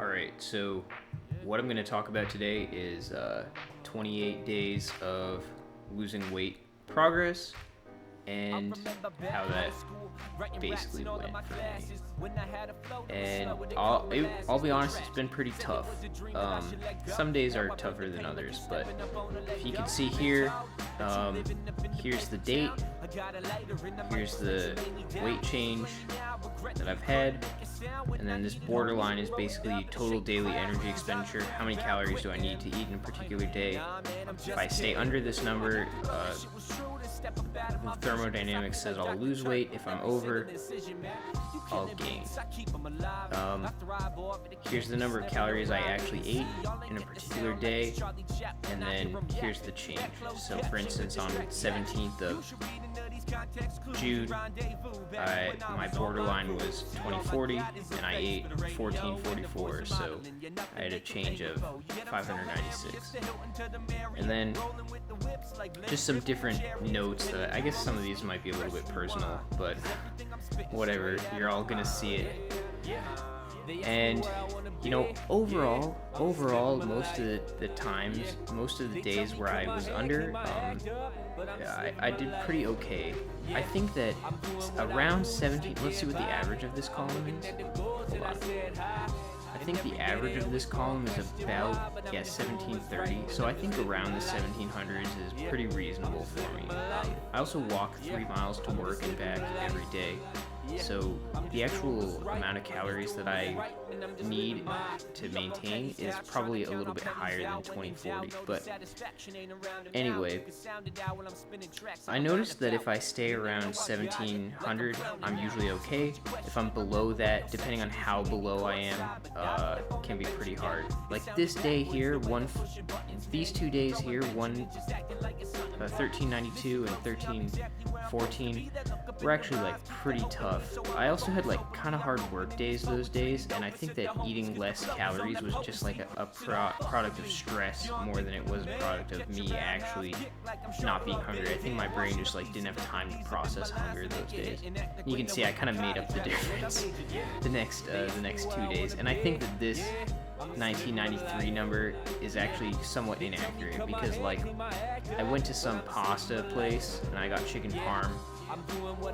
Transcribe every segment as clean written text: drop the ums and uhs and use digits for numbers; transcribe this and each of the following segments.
Alright, so what I'm going to talk about today is 28 days of losing weight progress and how that basically went for me. And I'll be honest, it's been pretty tough. Some days are tougher than others, but if you can see here, here's the date, here's the weight change that I've had, and then this borderline is basically total daily energy expenditure. How many calories do I need to eat in a particular day? If I stay under this number, thermodynamics says I'll lose weight. If I'm over, I'll gain. Here's the number of calories I actually ate in a particular day, and then here's the change. So for instance, on the 17th of June, my borderline was 2040, and I ate 1444, so I had a change of 596. And then just some different notes that I guess some of these might be a little bit personal, but whatever, you're all gonna see it. And overall, most of the times, most of the days where I was under, I did pretty okay. I think that around 17. Let's see what the average of this column is. Hold on. I think the average of this column is about 1730. So I think around the 1700s is pretty reasonable for me. I also walk 3 miles to work and back every day. So the actual amount of calories that I need to maintain is probably a little bit higher than 2040. But anyway, I noticed that if I stay around 1700, I'm usually okay. If I'm below that, depending on how below I am, can be pretty hard. Like this day here, these 2 days here, 1392 and 1314, were actually like pretty tough. I also had like kind of hard work days those days, and I think that eating less calories was just like a product of stress more than it was a product of me actually not being hungry. I think my brain just like didn't have time to process hunger those days. You can see I kind of made up the difference the next 2 days, and I think that this 1993 number is actually somewhat inaccurate because like I went to some pasta place and I got chicken parm,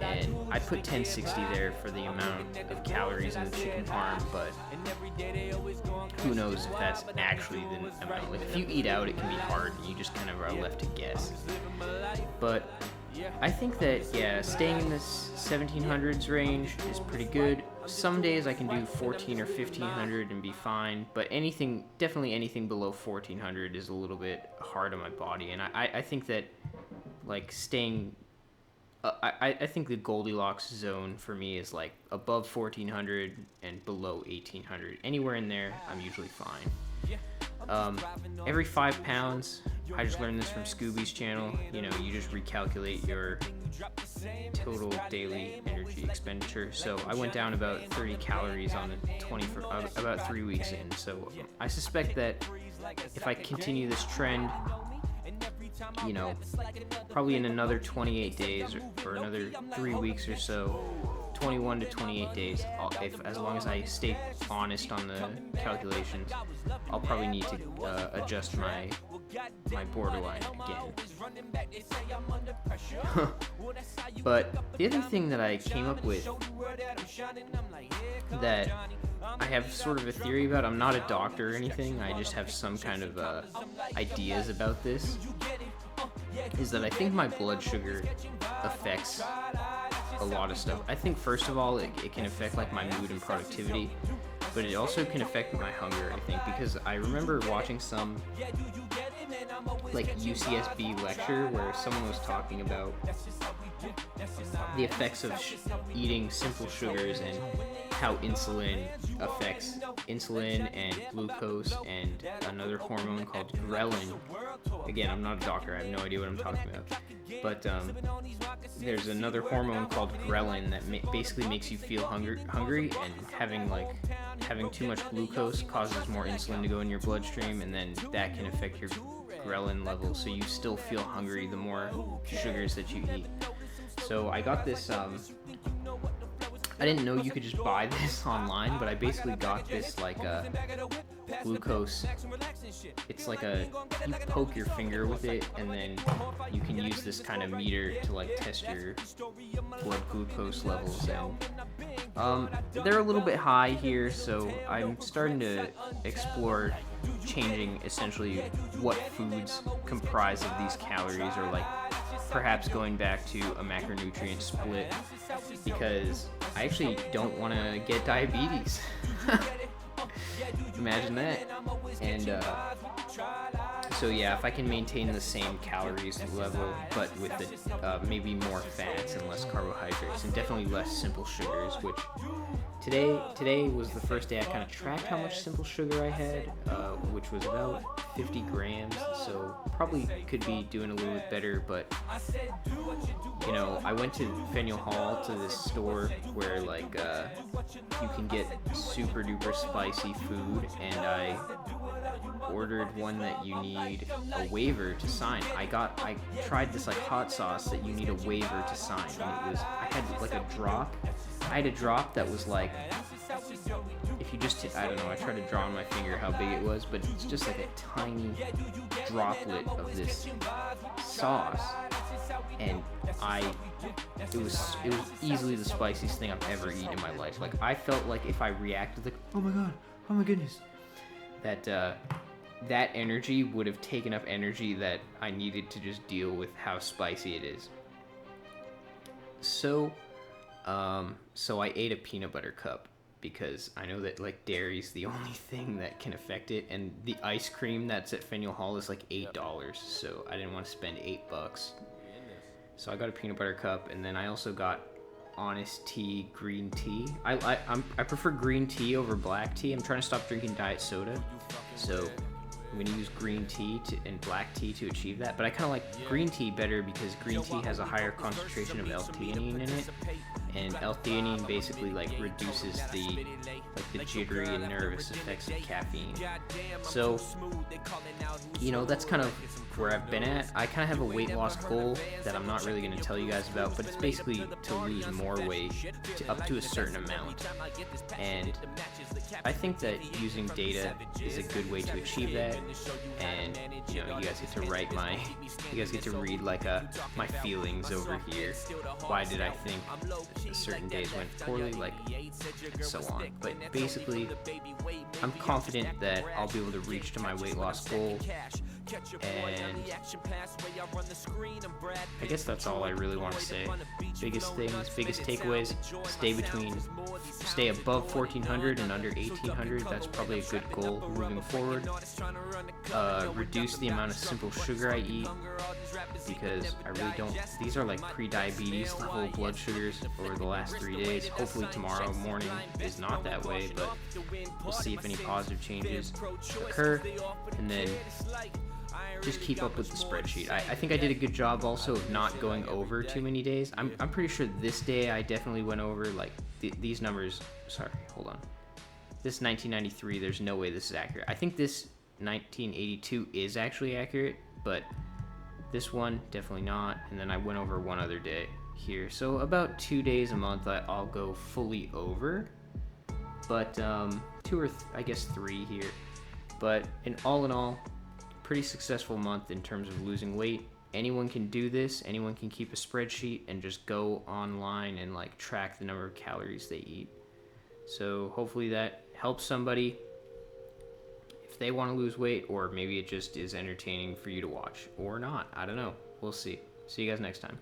and I put 1060 there for the amount of calories in the chicken parm, but who knows if that's actually the amount. Like if you eat out, it can be hard and you just kind of are left to guess. But I think that staying in this 1700s range is pretty good. Some days I can do 14 or 1500 and be fine, but definitely anything below 1400 is a little bit hard on my body, and I think that like staying I think the Goldilocks zone for me is like above 1400 and below 1800. Anywhere in there, I'm usually fine. Every 5 pounds, I just learned this from Scooby's channel. You just recalculate your total daily energy expenditure. So I went down about 30 calories on the about 3 weeks in. So I suspect that if I continue this trend, probably in another 28 days or another 3 weeks or so, 21 to 28 days, as long as I stay honest on the calculations, I'll probably need to adjust my borderline again. But the other thing that I came up with that I have sort of a theory about, I'm not a doctor or anything, I just have some kind of ideas about this, is that I think my blood sugar affects a lot of stuff. I think first of all, it can affect like my mood and productivity, but it also can affect my hunger, I think, because I remember watching some like UCSB lecture where someone was talking about the effects of eating simple sugars and how insulin affects insulin and glucose and another hormone called ghrelin. Again, I'm not a doctor, I have no idea what I'm talking about, but there's another hormone called ghrelin that basically makes you feel hungry, and having too much glucose causes more insulin to go in your bloodstream, and then that can affect your ghrelin level, so you still feel hungry the more sugars that you eat. So I got this I didn't know you could just buy this online, but I basically got this like a glucose. It's like you poke your finger with it, and then you can use this kind of meter to like test your blood glucose levels. And they're a little bit high here, so I'm starting to explore changing essentially what foods comprise of these calories, or like perhaps going back to a macronutrient split, because I actually don't want to get diabetes. Imagine that. And so yeah, if I can maintain the same calories level, but with maybe more fats and less carbohydrates, and definitely less simple sugars, which today was the first day I kind of tracked how much simple sugar I had, which was about 50 grams, so probably could be doing a little bit better. But you know, I went to Faneuil Hall, to this store where like you can get super duper spicy food, and I ordered one that you need a waiver to sign. I tried this like hot sauce that you need a waiver to sign, and I had like a drop. I had a drop that was like, if you just, I don't know, I tried to draw on my finger how big it was, but it's just like a tiny droplet of this sauce, and it was easily the spiciest thing I've ever eaten in my life. Like, I felt like if I reacted like, oh my god, oh my goodness, that energy would have taken up energy that I needed to just deal with how spicy it is. So I ate a peanut butter cup, because I know that like dairy's the only thing that can affect it, and the ice cream that's at Faneuil Hall is like $8, so I didn't want to spend $8. So I got a peanut butter cup, and then I also got Honest Tea green tea. I prefer green tea over black tea. I'm trying to stop drinking diet soda, so I'm gonna use green tea and black tea to achieve that. But I kind of like green tea better because green tea has a higher concentration of L-theanine in it, and L-theanine basically like reduces the jittery and nervous effects of caffeine. So, you know, that's kind of where I've been at. I kind of have a weight loss goal that I'm not really going to tell you guys about, but it's basically to lose more weight up to a certain amount. And I think that using data is a good way to achieve that. And you know, you guys get to read like my feelings over here. Why did I think certain days went poorly, like so on. But basically, I'm confident that I'll be able to reach to my weight loss goal. And I guess that's all I really want to say. Biggest things, biggest takeaways: stay above 1400 and under 1800. That's probably a good goal moving forward. Reduce the amount of simple sugar I eat, because I really don't. These are like pre-diabetes level blood sugars over the last 3 days. Hopefully tomorrow morning is not that way, but we'll see if any positive changes occur. And then just keep up with the spreadsheet. I think I did a good job also of not going over too many days. I'm pretty sure this day I definitely went over like these numbers. Sorry, hold on. This 1993, there's no way this is accurate. I think this 1982 is actually accurate, but this one definitely not. And then I went over one other day here. So about 2 days a month I'll go fully over, but I guess 3 here. But in all, pretty successful month in terms of losing weight. Anyone can do this. Anyone can keep a spreadsheet and just go online and like track the number of calories they eat. So hopefully that helps somebody if they want to lose weight, or maybe it just is entertaining for you to watch or not. I don't know. We'll see. See you guys next time.